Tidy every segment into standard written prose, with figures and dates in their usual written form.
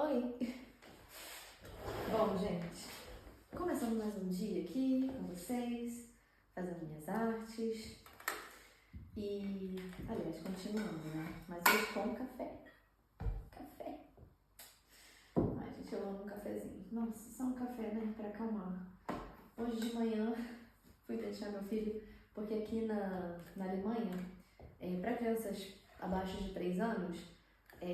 Oi! Bom, gente, começando mais um dia aqui com vocês, fazendo minhas artes e, aliás, continuando, né? Mas hoje com café. Café. Ai, gente, eu amo um cafezinho. Nossa, só um café, né? Pra acalmar. Hoje de manhã fui deixar meu filho, porque aqui na Alemanha, para crianças abaixo de 3 anos,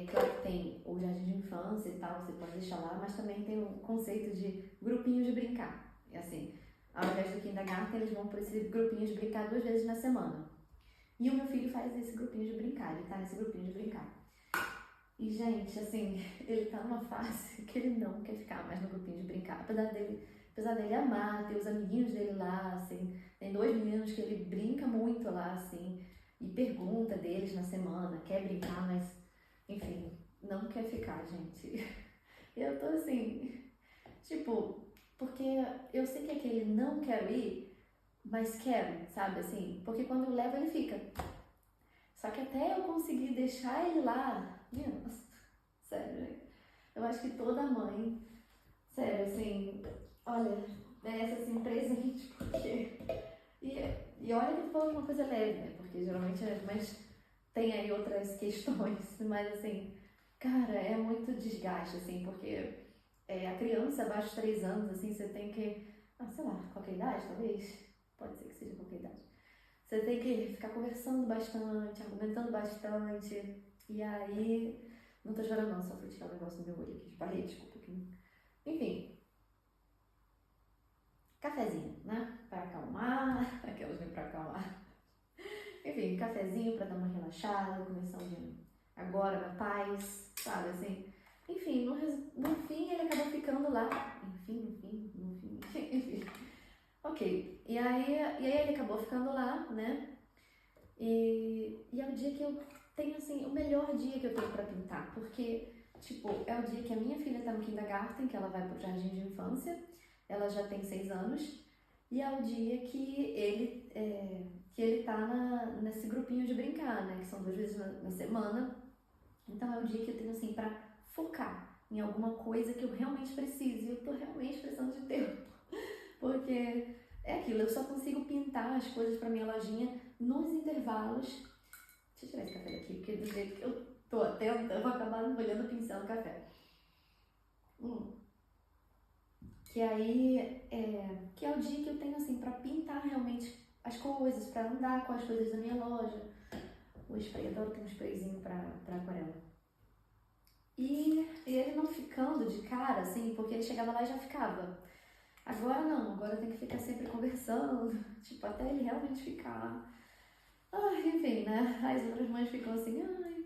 claro que tem o jardim de infância e tal, você pode deixar lá, mas também tem o conceito de grupinhos de brincar. E assim, ao invés do kindergarten, eles vão para esse grupinho de brincar 2 vezes na semana. E o meu filho faz esse grupinho de brincar, ele tá nesse grupinho de brincar. E, gente, assim, ele tá numa fase que ele não quer ficar mais no grupinho de brincar. Apesar dele amar, ter os amiguinhos dele lá, assim, tem 2 meninos que ele brinca muito lá, assim, e pergunta deles na semana, quer brincar, mas, enfim, não quer ficar, gente. Eu tô assim, tipo, porque eu sei que aquele não quero ir, mas quero, sabe, assim, porque quando eu levo ele fica. Só que até eu conseguir deixar ele lá, minha nossa, sério, gente. Eu acho que toda mãe, sério, assim, olha, merece assim um presente, porque. E olha que foi uma coisa leve, né? Porque geralmente mas tem aí outras questões, mas assim, cara, é muito desgaste, assim, porque a criança abaixo de 3 anos, assim, você tem que, sei lá, qualquer idade, talvez, pode ser que seja qualquer idade. Você tem que ficar conversando bastante, argumentando bastante, e aí, não tô chorando não, só fui tirar um negócio no meu olho aqui, esbarrei, desculpa. Enfim, cafezinho, né? Para acalmar, aquelas vêm para acalmar. Enfim, cafezinho para dar uma relaxada, começar o dia agora na paz, sabe assim. Enfim, no fim ele acabou ficando lá. Enfim. Ok, e aí ele acabou ficando lá, né? E é o dia que eu tenho, assim, o melhor dia que eu tenho pra pintar, porque, tipo, é o dia que a minha filha tá no kindergarten, que ela vai pro jardim de infância, ela já tem 6 anos, e é o dia que ele tá nesse grupinho de brincar, né, que são 2 vezes na semana, então é o dia que eu tenho, assim, pra focar em alguma coisa que eu realmente preciso, e eu tô realmente precisando de tempo, porque é aquilo, eu só consigo pintar as coisas pra minha lojinha nos intervalos. Deixa eu tirar esse café daqui, porque do jeito que eu tô atenta, eu vou acabar molhando o pincel no café. Que aí, que é o dia que eu tenho, assim, pra pintar realmente as coisas, pra andar com as coisas da minha loja. O spray, adoro ter um sprayzinho pra aquarela. E ele não ficando de cara, assim, porque ele chegava lá e já ficava. Agora não, agora tem que ficar sempre conversando, tipo, até ele realmente ficar. Ai, enfim, né? As outras mães ficam assim, ai,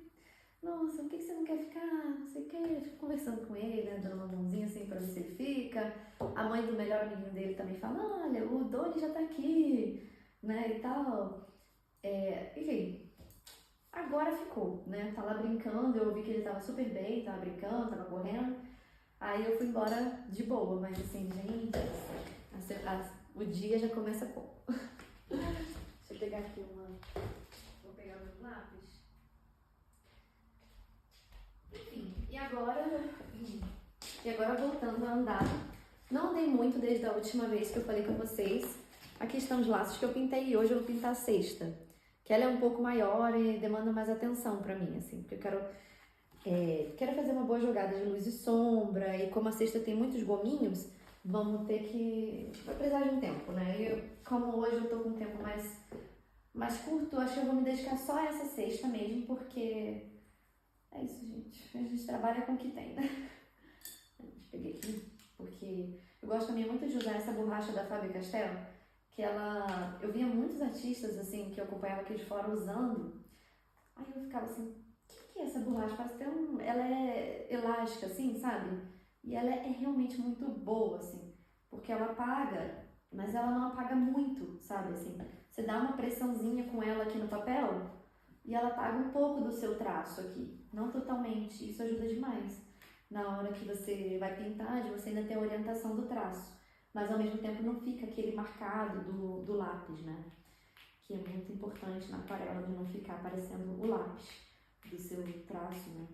nossa, por que você não quer ficar? Não sei o que, eu fico conversando com ele, né? Dando uma mãozinha assim pra ver se ele fica. A mãe do melhor amiguinho dele também fala, olha, o Doni já tá aqui, né? E tal. Enfim, agora ficou, né? Tá lá brincando, eu vi que ele tava super bem, tava brincando, tava correndo. Aí eu fui embora de boa, mas assim, gente, o dia já começa pouco. Deixa eu pegar aqui Vou pegar o meu lápis. Enfim, e agora voltando a andar. Não andei muito desde a última vez que eu falei com vocês. Aqui estão os laços que eu pintei e hoje eu vou pintar a cesta. Que ela é um pouco maior e demanda mais atenção pra mim, assim, porque eu quero fazer uma boa jogada de luz e sombra, e como a cesta tem muitos gominhos, vai precisar de um tempo, né? E como hoje eu tô com um tempo mais curto, acho que eu vou me dedicar só a essa cesta mesmo, porque é isso, gente. A gente trabalha com o que tem, né? Deixa eu pegar aqui, porque eu gosto também muito de usar essa borracha da Faber-Castell, que eu via muitos artistas, assim, que eu acompanhava aqui de fora usando, aí eu ficava assim, o que é essa borracha? Parece que ela é elástica, assim, sabe? E ela é realmente muito boa, assim, porque ela apaga, mas ela não apaga muito, sabe, assim. Você dá uma pressãozinha com ela aqui no papel e ela apaga um pouco do seu traço aqui, não totalmente, isso ajuda demais. Na hora que você vai pintar, de você ainda ter a orientação do traço, mas ao mesmo tempo não fica aquele marcado do lápis, né? Que é muito importante na aquarela, de não ficar aparecendo o lápis do seu traço, né?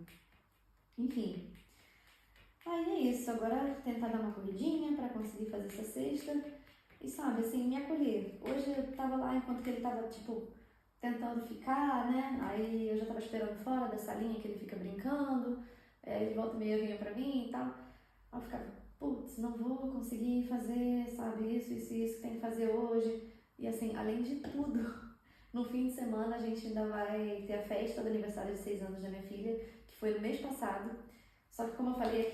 Enfim, Aí é isso, agora tentar dar uma corridinha pra conseguir fazer essa cesta e, sabe, assim, me acolher. Hoje eu tava lá enquanto que ele tava, tipo, tentando ficar, né? Aí eu já tava esperando fora da salinha que ele fica brincando, ele volta e meia vinha pra mim e tal. Aí eu ficava, putz, não vou conseguir fazer, sabe, isso que tem que fazer hoje. E assim, além de tudo, no fim de semana a gente ainda vai ter a festa do aniversário de 6 anos da minha filha, que foi no mês passado. Só que como eu falei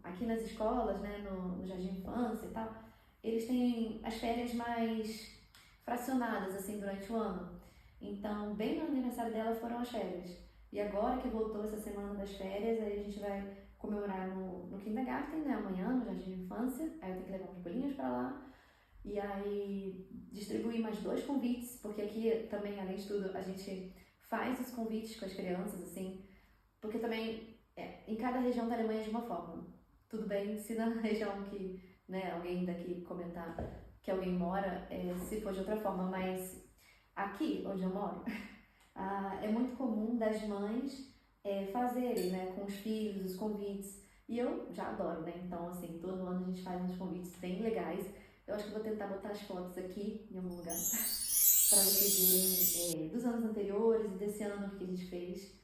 aqui nas escolas, né, no Jardim de Infância e tal, eles têm as férias mais fracionadas, assim, durante o ano. Então, bem no aniversário dela foram as férias. E agora que voltou essa semana das férias, aí a gente vai comemorar no kindergarten, né, amanhã, no Jardim de Infância. Aí eu tenho que levar uns bolinhos pra lá. E aí distribuir mais 2 convites, porque aqui também, além de tudo, a gente faz os convites com as crianças, assim, porque também em cada região da Alemanha é de uma forma. Tudo bem se na região que, né, alguém daqui comentar que alguém mora, se for de outra forma, mas aqui onde eu moro, é muito comum das mães fazerem, né, com os filhos, os convites. E eu já adoro, né? Então, assim, todo ano a gente faz uns convites bem legais. Eu acho que vou tentar botar as fotos aqui em algum lugar para vocês verem dos anos anteriores e desse ano que a gente fez.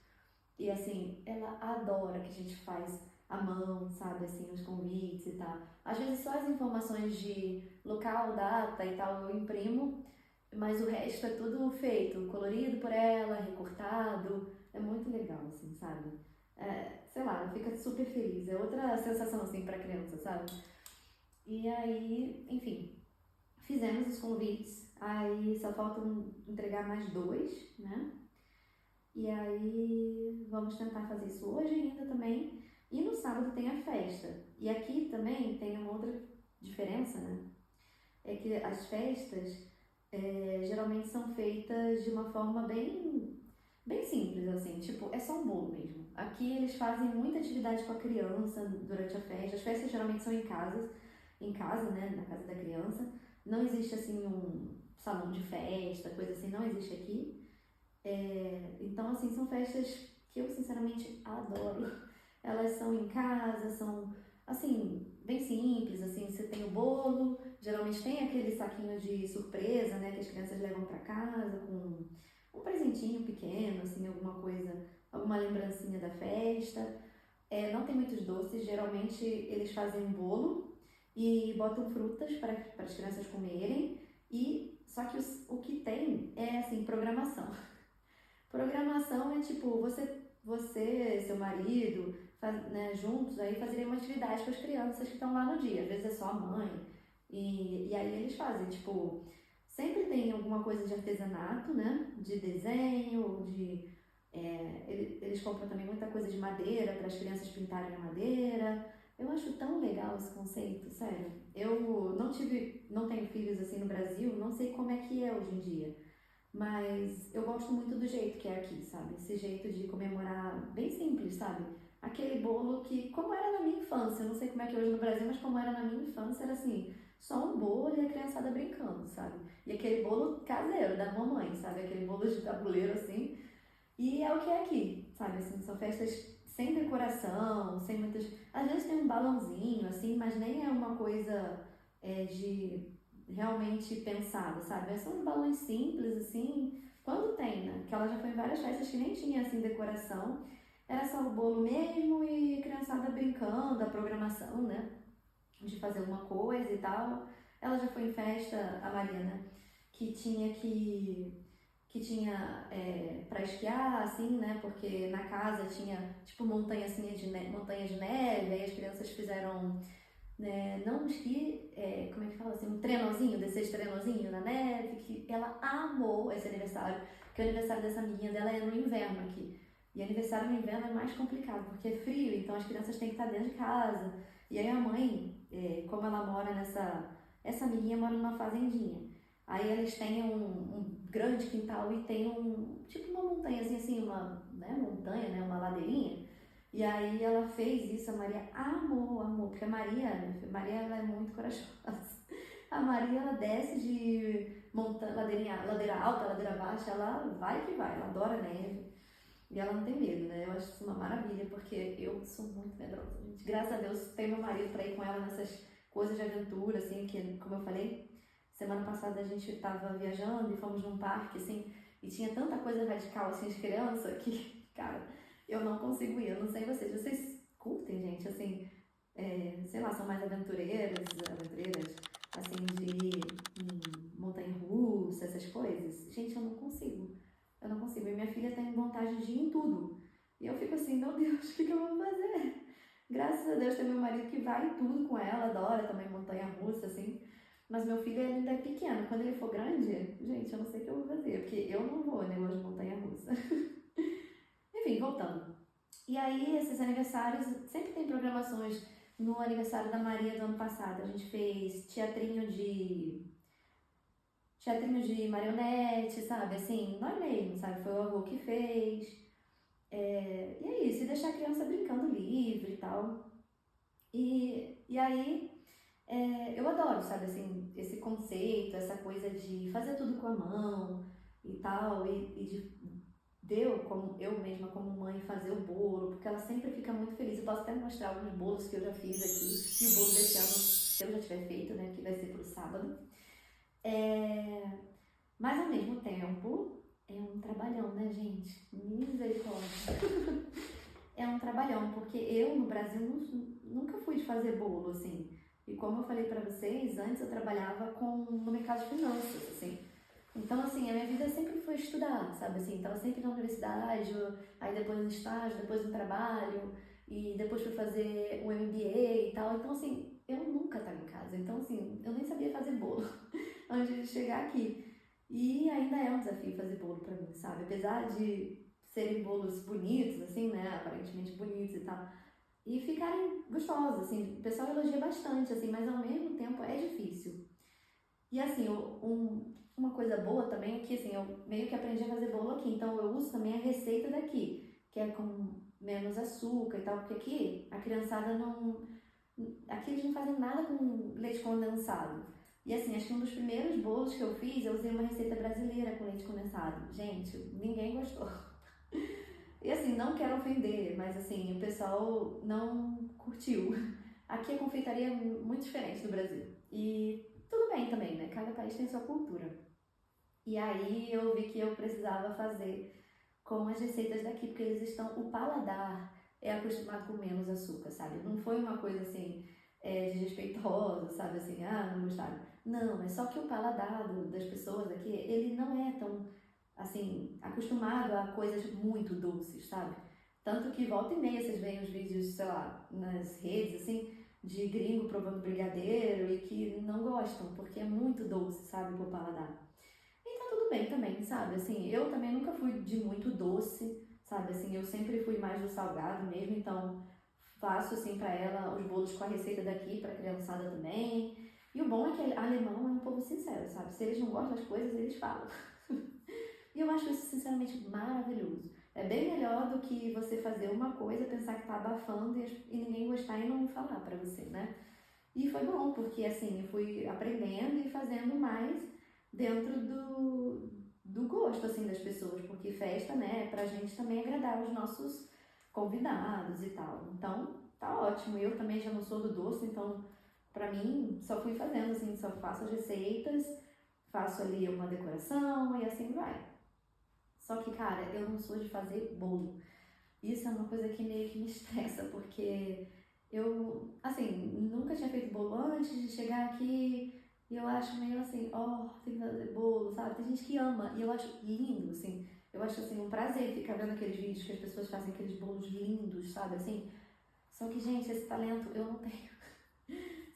E assim, ela adora que a gente faz à mão, sabe, assim, os convites e tal. Às vezes só as informações de local, data e tal eu imprimo, mas o resto é tudo feito, colorido por ela, recortado. É muito legal, assim, sabe? Sei lá, ela fica super feliz. É outra sensação, assim, pra criança, sabe? E aí, enfim, fizemos os convites. Aí só faltam entregar mais 2, né? E aí vamos tentar fazer isso hoje ainda também. E no sábado tem a festa. E aqui também tem uma outra diferença, né? É que as festas geralmente são feitas de uma forma bem simples, assim, tipo, é só um bolo mesmo. Aqui eles fazem muita atividade com a criança durante a festa. As festas geralmente são em casa, né, na casa da criança. Não existe, assim, um salão de festa, coisa assim, não existe aqui. Então, assim, são festas que eu sinceramente adoro. Elas são em casa, são, assim, bem simples, assim, você tem o bolo, geralmente tem aquele saquinho de surpresa, né, que as crianças levam para casa com um presentinho pequeno, assim, alguma coisa, alguma lembrancinha da festa. Não tem muitos doces, geralmente eles fazem um bolo e botam frutas para as crianças comerem, e só que o que tem é, assim, programação. Programação é tipo, seu marido, né, juntos, aí fazerem uma atividade com as crianças que estão lá no dia. Às vezes é só a mãe. E aí eles fazem, tipo, sempre tem alguma coisa de artesanato, né? De desenho, eles compram também muita coisa de madeira para as crianças pintarem a madeira. Eu acho tão legal esse conceito, sério. Eu não tenho filhos assim no Brasil, não sei como é que é hoje em dia. Mas eu gosto muito do jeito que é aqui, sabe? Esse jeito de comemorar bem simples, sabe? Aquele bolo que, como era na minha infância, eu não sei como é que é hoje no Brasil, mas como era na minha infância, era assim, só um bolo e a criançada brincando, sabe? E aquele bolo caseiro da mamãe, sabe? Aquele bolo de tabuleiro assim. E é o que é aqui, sabe? Assim, são festas sem decoração, sem muitas. Às vezes tem um balãozinho, assim, mas nem é uma coisa de realmente pensada, sabe? São uns balões simples, assim, quando tem, né? Que ela já foi em várias festas que nem tinha, assim, decoração. Era só o bolo mesmo e a criançada brincando, a programação, né? De fazer alguma coisa e tal. Ela já foi em festa, a Mariana, que tinha para esquiar, assim, né? Porque na casa tinha, tipo, montanha de neve, aí as crianças fizeram não um esqui, como é que fala assim, um trenozinho, descer de trenozinho na neve, que ela amou esse aniversário, porque o aniversário dessa amiguinha dela é no inverno aqui. E aniversário no inverno é mais complicado, porque é frio, então as crianças têm que estar dentro de casa. E aí a mãe, como ela mora essa amiguinha mora numa fazendinha. Aí eles têm um grande quintal e tem tipo uma montanhazinha assim, uma montanha, né, uma ladeirinha. E aí ela fez isso, a Maria amou, porque a Maria ela é muito corajosa. A Maria, ela desce de ladeira alta, ladeira baixa, ela vai que vai, ela adora neve. E ela não tem medo, né? Eu acho isso uma maravilha, porque eu sou muito medrosa, gente. Graças a Deus tem meu marido pra ir com ela nessas coisas de aventura, assim, que, como eu falei, semana passada a gente tava viajando e fomos num parque, assim, e tinha tanta coisa radical, assim, de criança, que, cara, eu não consigo ir. Eu não sei vocês. Vocês curtem, gente, assim, sei lá, são mais aventureiras, assim, de montanha-russa, essas coisas. Gente, eu não consigo. Eu não consigo. E minha filha tem vontade de ir em tudo. E eu fico assim, meu Deus, o que eu vou fazer? Graças a Deus tem meu marido que vai em tudo com ela, adora também montanha-russa, assim. Mas meu filho ainda é pequeno. Quando ele for grande, gente, eu não sei o que eu vou fazer, porque eu não vou, negócio de montanha-russa. Enfim, voltando. E aí, esses aniversários, sempre tem programações. No aniversário da Maria do ano passado, a gente fez teatrinho de marionete, sabe? Assim, nós mesmos, sabe? Foi o avô que fez. E é isso, e deixar a criança brincando livre e tal. E aí, eu adoro, sabe, assim, esse conceito, essa coisa de fazer tudo com a mão e tal, e eu mesma como mãe, fazer o bolo, porque ela sempre fica muito feliz. Eu posso até mostrar alguns bolos que eu já fiz aqui, e o bolo desse ano, se eu já tiver feito, né, que vai ser pro sábado. Mas ao mesmo tempo, é um trabalhão, né, gente? Misericórdia. É um trabalhão, porque eu no Brasil nunca fui de fazer bolo, assim. E como eu falei pra vocês, antes eu trabalhava no mercado de finanças, assim. Então, assim, a minha vida sempre foi estudar, sabe, assim, tava sempre na universidade, aí depois no estágio, depois no trabalho, e depois fui fazer um MBA e tal. Então, assim, eu nunca estava em casa. Então, assim, eu nem sabia fazer bolo antes de chegar aqui. E ainda é um desafio fazer bolo pra mim, sabe? Apesar de serem bolos bonitos, assim, né? Aparentemente bonitos e tal. E ficarem gostosos, assim. O pessoal elogia bastante, assim, mas ao mesmo tempo é difícil. E assim, uma coisa boa também é que, assim, eu meio que aprendi a fazer bolo aqui. Então eu uso também a receita daqui, que é com menos açúcar e tal. Porque aqui a criançada não... Aqui eles não fazem nada com leite condensado. E assim, acho que um dos primeiros bolos que eu fiz, eu usei uma receita brasileira com leite condensado. Gente, ninguém gostou. E assim, não quero ofender, mas assim, o pessoal não curtiu. Aqui a confeitaria é muito diferente do Brasil. E tudo bem também, né? Cada país tem sua cultura. E aí eu vi que eu precisava fazer com as receitas daqui, porque eles estão... O paladar é acostumado com menos açúcar, sabe? Não foi uma coisa assim, desrespeitosa, sabe? Assim, não gostaram. Não, é só que o paladar das pessoas aqui, ele não é tão, assim, acostumado a coisas muito doces, sabe? Tanto que volta e meia vocês veem os vídeos, sei lá, nas redes, assim, de gringo provando brigadeiro e que não gostam, porque é muito doce, sabe, pro paladar. E tá tudo bem também, sabe? Assim, eu também nunca fui de muito doce, sabe? Assim, eu sempre fui mais do salgado mesmo, então faço assim pra ela os bolos com a receita daqui, pra criançada também. E o bom é que alemão é um povo sincero, sabe? Se eles não gostam das coisas, eles falam. E eu acho isso sinceramente maravilhoso. É bem melhor do que você fazer uma coisa, pensar que tá abafando e ninguém gostar e não falar pra você, né? E foi bom, porque assim, eu fui aprendendo e fazendo mais dentro do gosto, assim, das pessoas, porque festa, né, é pra gente também agradar os nossos convidados e tal. Então, tá ótimo. Eu também já não sou do doce, então, pra mim, só fui fazendo, assim, só faço as receitas, faço ali uma decoração e assim vai. Só que, cara, eu não sou de fazer bolo. Isso é uma coisa que meio que me estressa, porque eu, assim, nunca tinha feito bolo antes de chegar aqui e eu acho meio assim, tem que fazer bolo, sabe? Tem gente que ama e eu acho lindo, assim. Eu acho, assim, um prazer ficar vendo aqueles vídeos que as pessoas fazem aqueles bolos lindos, sabe? Assim, só que, gente, esse talento eu não tenho.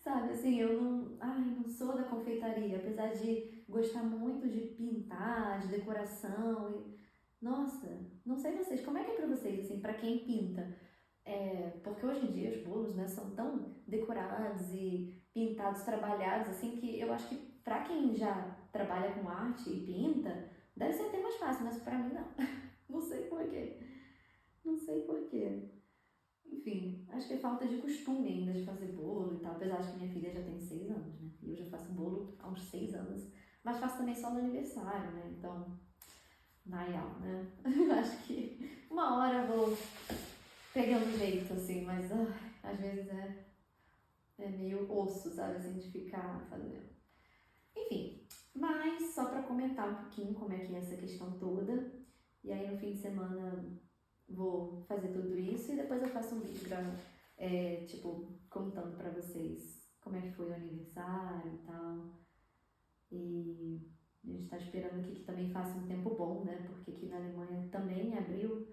Sabe, assim, eu não sou da confeitaria, apesar de gostar muito de pintar, de decoração nossa, não sei vocês, como é que é pra vocês, assim, pra quem pinta? Porque hoje em dia os bolos, né, são tão decorados e pintados, trabalhados, assim, que eu acho que pra quem já trabalha com arte e pinta, deve ser até mais fácil, mas pra mim não. Não sei por quê. Não sei por quê. Enfim, acho que é falta de costume ainda de fazer bolo e tal, apesar de que minha filha já tem 6 anos, né? E eu já faço bolo há uns 6 anos, mas faço também só no aniversário, né? Então, Nayal, né? Eu acho que uma hora eu vou pegando jeito, assim, mas às vezes é meio osso, sabe, assim, de ficar fazendo. Enfim, mas só pra comentar um pouquinho como é que é essa questão toda. E aí no fim de semana vou fazer tudo isso e depois eu faço um vídeo tipo, contando pra vocês como é que foi o aniversário e tal. E a gente tá esperando aqui que também faça um tempo bom, né? Porque aqui na Alemanha também em abril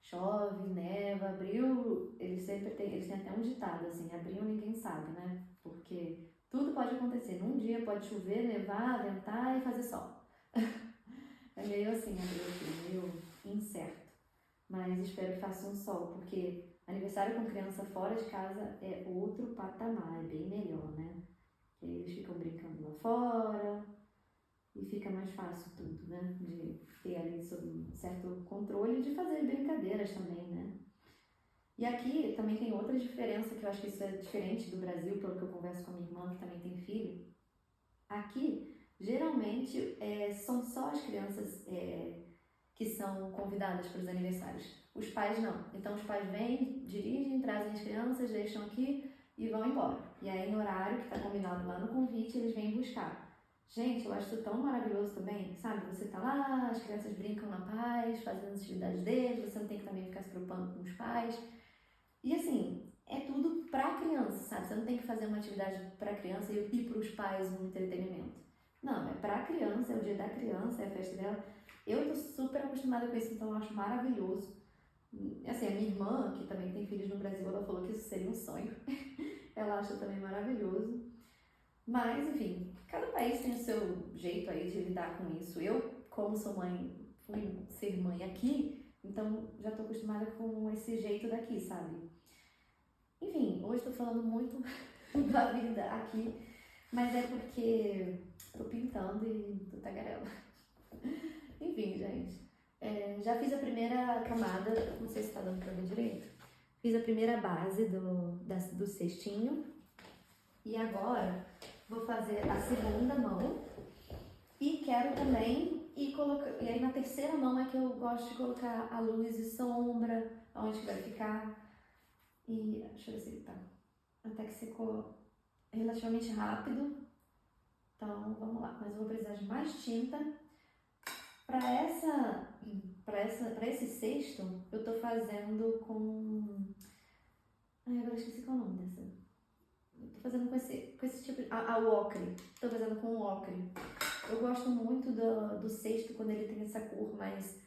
chove, neva, abril, eles têm até um ditado assim, abril ninguém sabe, né? Porque tudo pode acontecer. Num dia pode chover, nevar, ventar e fazer sol. É meio assim, abril aqui, meio incerto. Mas espero que faça um sol, porque aniversário com criança fora de casa é outro patamar, é bem melhor, né? Que aí eles ficam brincando lá fora e fica mais fácil tudo, né? De ter ali sob um certo controle e de fazer brincadeiras também, né? E aqui também tem outra diferença, que eu acho que isso é diferente do Brasil, pelo que eu converso com a minha irmã, que também tem filho. Aqui, geralmente, são só as crianças que são convidadas para os aniversários. Os pais não. Então, os pais vêm, dirigem, trazem as crianças, deixam aqui e vão embora. E aí, no horário que está combinado lá no convite, eles vêm buscar. Gente, eu acho isso tão maravilhoso também, sabe? Você tá lá, as crianças brincam na paz, fazendo as atividades deles, você não tem que também ficar se preocupando com os pais. E assim, é tudo pra criança, sabe? Você não tem que fazer uma atividade pra criança e para os pais um entretenimento. Não, é pra criança, é o dia da criança, é a festa dela. Eu tô super acostumada com isso, então eu acho maravilhoso. Assim, a minha irmã, que também tem filhos no Brasil, ela falou que isso seria um sonho. Ela acha também maravilhoso. Mas, enfim, cada país tem o seu jeito aí de lidar com isso. Eu, como sou mãe, fui ser mãe aqui, então já tô acostumada com esse jeito daqui, sabe? Enfim, hoje tô falando muito da vida aqui, mas é porque tô pintando e tô tagarela. Enfim, gente. Já fiz a primeira camada, não sei se tá dando pra ver direito. Fiz a primeira base do cestinho. E agora vou fazer a segunda mão. E quero também colocar. E aí na terceira mão é que eu gosto de colocar a luz e sombra, onde que vai ficar. E deixa eu ver se ele tá. Até que secou relativamente rápido. Então vamos lá. Mas eu vou precisar de mais tinta. Para esse cesto, eu tô fazendo com. Ai, agora esqueci qual é o nome dessa. Eu tô fazendo com esse tipo de. A ocre. Tô fazendo com ocre. Eu gosto muito do cesto quando ele tem essa cor mais.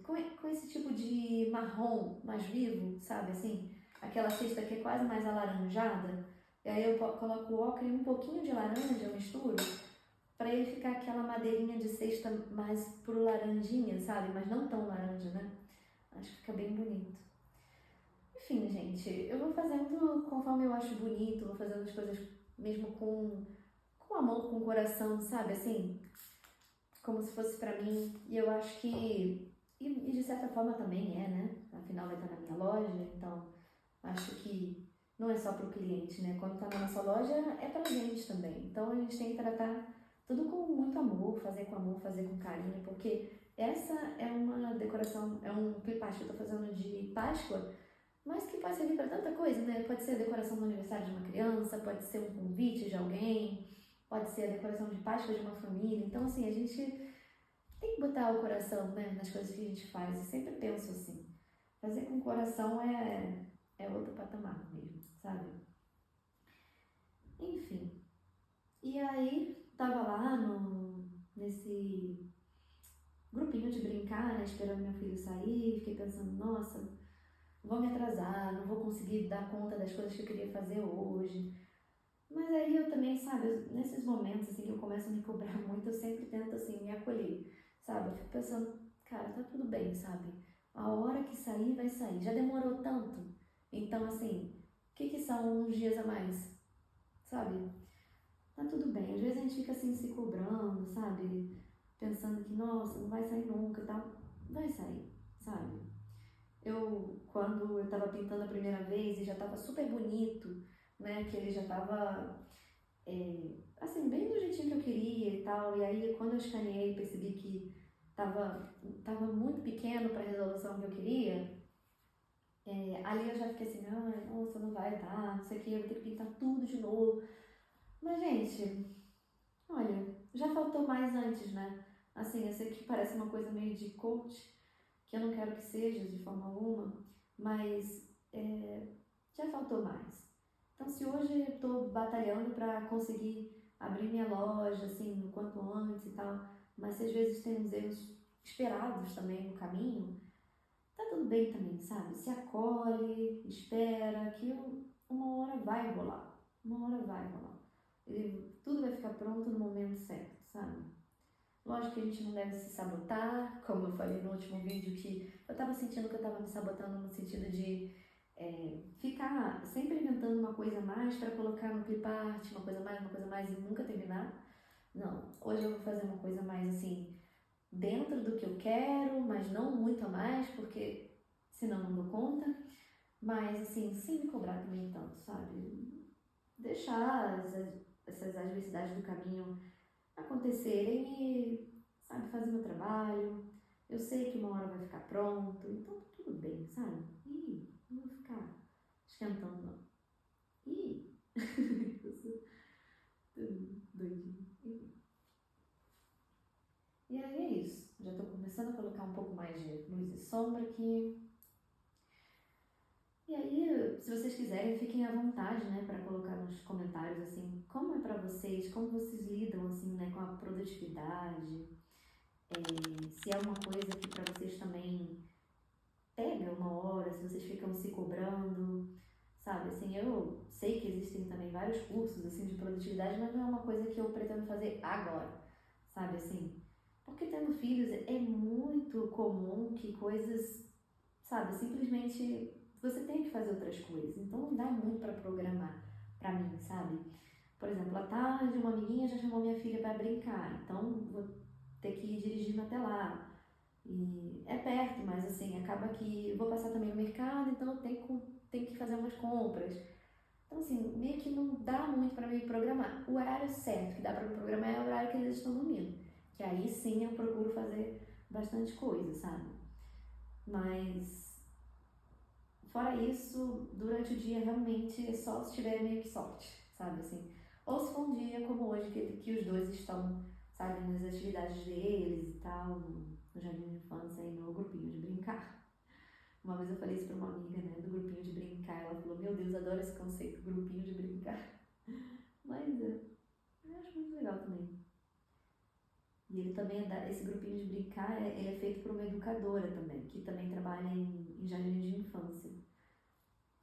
Com esse tipo de marrom mais vivo, sabe assim? Aquela cesta que é quase mais alaranjada. E aí eu coloco o ocre e um pouquinho de laranja, eu misturo. Pra ele ficar aquela madeirinha de cesta mais pro laranjinha, sabe? Mas não tão laranja, né? Acho que fica bem bonito. Enfim, gente, eu vou fazendo conforme eu acho bonito, vou fazendo as coisas mesmo com amor, com coração, sabe? Assim, como se fosse pra mim. E eu acho que... E de certa forma também né? Afinal vai estar na minha loja, então acho que não é só pro cliente, né? Quando tá na nossa loja é pra gente também. Então a gente tem que tratar tudo com muito amor, fazer com carinho, porque essa é uma decoração, é um clipart que eu tô fazendo de Páscoa, mas que pode servir para tanta coisa, né? Pode ser a decoração do aniversário de uma criança, pode ser um convite de alguém, pode ser a decoração de Páscoa de uma família. Então, assim, a gente tem que botar o coração, né, nas coisas que a gente faz. E sempre penso assim, fazer com o coração é outro patamar mesmo, sabe? Enfim. E aí, tava lá nesse grupinho de brincar, né, esperando meu filho sair, fiquei pensando, nossa, vou me atrasar, não vou conseguir dar conta das coisas que eu queria fazer hoje. Mas aí eu também, sabe, nesses momentos assim que eu começo a me cobrar muito, eu sempre tento assim me acolher, sabe? Eu fico pensando, cara, tá tudo bem, sabe? A hora que sair, vai sair. Já demorou tanto. Então, assim, o que são uns dias a mais, sabe? Tá tudo bem. Às vezes a gente fica assim se cobrando, sabe? Pensando que, nossa, não vai sair nunca e tal. Vai sair, sabe? Quando eu tava pintando a primeira vez e já tava super bonito, né? Que ele já tava, assim, bem do jeitinho que eu queria e tal. E aí, quando eu escaneei, percebi que tava muito pequeno para a resolução que eu queria, ali eu já fiquei assim, ai, nossa, não vai dar, não sei o que, eu vou ter que pintar tudo de novo. Mas, gente, olha, já faltou mais antes, né? Assim, eu sei que parece uma coisa meio de coach, que eu não quero que seja de forma alguma, mas já faltou mais. Então, se hoje eu estou batalhando para conseguir abrir minha loja, assim, o quanto antes e tal, mas se às vezes tem uns erros esperados também no caminho, tá tudo bem também, sabe? Se acolhe, espera, que uma hora vai rolar. Uma hora vai rolar. Tudo vai ficar pronto no momento certo, sabe? Lógico que a gente não deve se sabotar, como eu falei no último vídeo, que eu tava sentindo que eu tava me sabotando no sentido de ficar sempre inventando uma coisa a mais para colocar no clipart, uma coisa mais e nunca terminar. Não, hoje eu vou fazer uma coisa mais assim, dentro do que eu quero, mas não muito a mais, porque senão não dou conta. Mas assim, sem me cobrar também tanto, sabe? Deixar essas adversidades do caminho acontecerem e, sabe, fazer meu trabalho. Eu sei que uma hora vai ficar pronto, então tá tudo bem, sabe? E não vou ficar esquentando, não. E eu sou doidinha. E aí é isso. Já tô começando a colocar um pouco mais de luz e sombra aqui. E aí, se vocês quiserem, fiquem à vontade, né, para colocar nos comentários, assim, como é para vocês, como vocês lidam, assim, né, com a produtividade, se é uma coisa que para vocês também pega uma hora, se vocês ficam se cobrando, sabe, assim, eu sei que existem também vários cursos, assim, de produtividade, mas não é uma coisa que eu pretendo fazer agora, sabe, assim, porque tendo filhos é muito comum que coisas, sabe, simplesmente você tem que fazer outras coisas, então não dá muito para programar para mim, sabe? Por exemplo, à tarde uma amiguinha já chamou minha filha para brincar, então vou ter que ir dirigindo até lá. E é perto, mas assim, acaba que eu vou passar também no mercado, então eu tenho que fazer umas compras. Então assim, meio que não dá muito para me programar. O horário certo que dá para me programar é o horário que eles estão dormindo, que aí sim eu procuro fazer bastante coisa, sabe? Mas fora isso, durante o dia realmente é só se tiver meio que sorte, sabe assim. Ou se for um dia como hoje, que os dois estão, sabe, nas atividades deles e tal, no jardim de infância e no grupinho de brincar. Uma vez eu falei isso pra uma amiga, né, do grupinho de brincar, ela falou, meu Deus, adoro esse conceito, grupinho de brincar. Mas eu acho muito legal também. E ele também, esse grupinho de brincar, ele é feito por uma educadora também, que também trabalha em jardim de infância.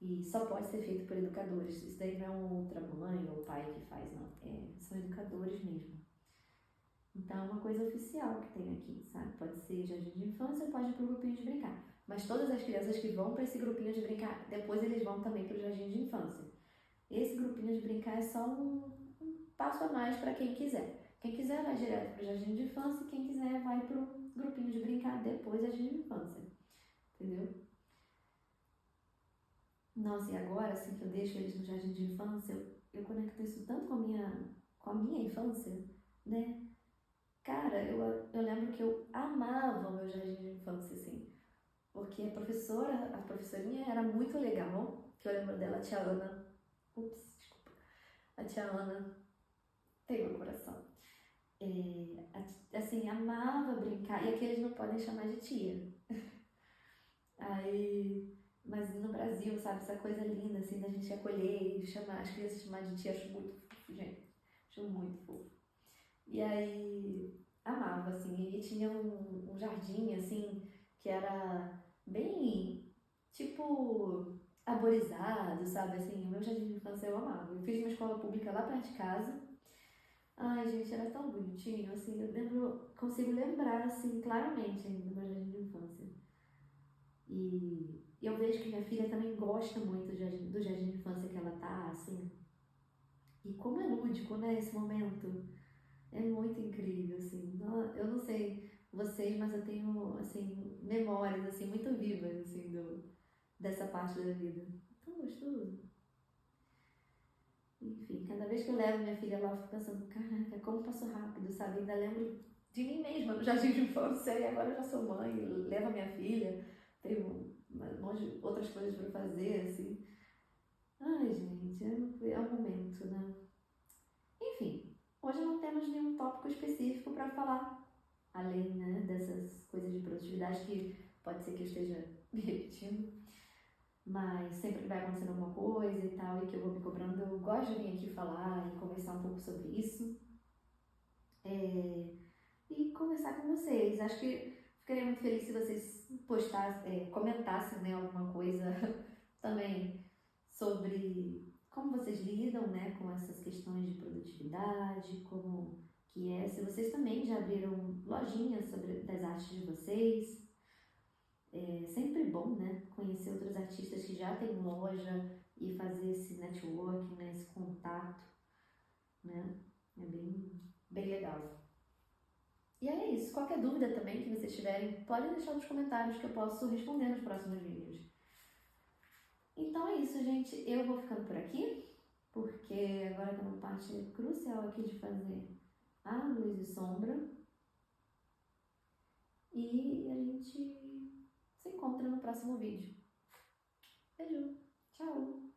E só pode ser feito por educadores. Isso daí não é uma outra mãe ou pai que faz, não. São educadores mesmo. Então é uma coisa oficial que tem aqui, sabe? Pode ser jardim de infância, pode ir para o grupinho de brincar. Mas todas as crianças que vão para esse grupinho de brincar, depois eles vão também para o jardim de infância. Esse grupinho de brincar é só um passo a mais para quem quiser. Quem quiser vai direto para o jardim de infância, quem quiser vai para o grupinho de brincar depois do jardim de infância. Entendeu? Nossa, e agora, assim, que eu deixo eles no jardim de infância, eu conecto isso tanto com a minha infância, né? Cara, eu lembro que eu amava o meu jardim de infância, assim, porque a professorinha era muito legal, que eu lembro dela, a tia Ana, ups, desculpa, a tia Ana tem meu coração. Assim, amava brincar, e aqui eles não podem chamar de tia. Aí, mas no Brasil, sabe, essa coisa linda, assim, da gente acolher e chamar, as crianças chamar de tia, acho muito fofo, gente. Acho muito fofo. E aí, amava, assim, e tinha um jardim, assim, que era bem, tipo, arborizado, sabe, assim, o meu jardim de infância eu amava. Eu fiz uma escola pública lá perto de casa. Ai, gente, era tão bonitinho, assim, eu lembro, consigo lembrar, assim, claramente ainda do meu jardim de infância. E eu vejo que minha filha também gosta muito do jardim de infância que ela tá, assim. E como é lúdico, né, esse momento. É muito incrível, assim. Eu não sei vocês, mas eu tenho, assim, memórias, assim, muito vivas, assim, dessa parte da vida. Tão gostoso. Enfim, cada vez que eu levo minha filha lá, eu fico pensando, caraca, como passou rápido, sabe? Ainda lembro de mim mesma no jardim de infância e agora eu já sou mãe, levo a minha filha, tenho um monte de outras coisas para fazer, assim. Ai, gente, é um momento, né? Enfim, hoje não temos nenhum tópico específico para falar, além, né, dessas coisas de produtividade que pode ser que eu esteja me repetindo, mas sempre que vai acontecendo alguma coisa e tal, e que eu vou me cobrando, eu gosto de vir aqui falar e conversar um pouco sobre isso. E conversar com vocês. Acho que ficaria muito feliz se vocês postassem, comentassem, né, alguma coisa também sobre como vocês lidam, né, com essas questões de produtividade, como que é, se vocês também já abriram lojinhas das artes de vocês. É sempre bom, né, conhecer outros artistas que já têm loja e fazer esse networking, né, esse contato, né, é bem legal. E é isso. Qualquer dúvida também que vocês tiverem, pode deixar nos comentários que eu posso responder nos próximos vídeos. Então é isso, gente. Eu vou ficando por aqui, porque agora tem uma parte crucial aqui de fazer a luz e sombra. E a gente se encontra no próximo vídeo. Beijo. Tchau.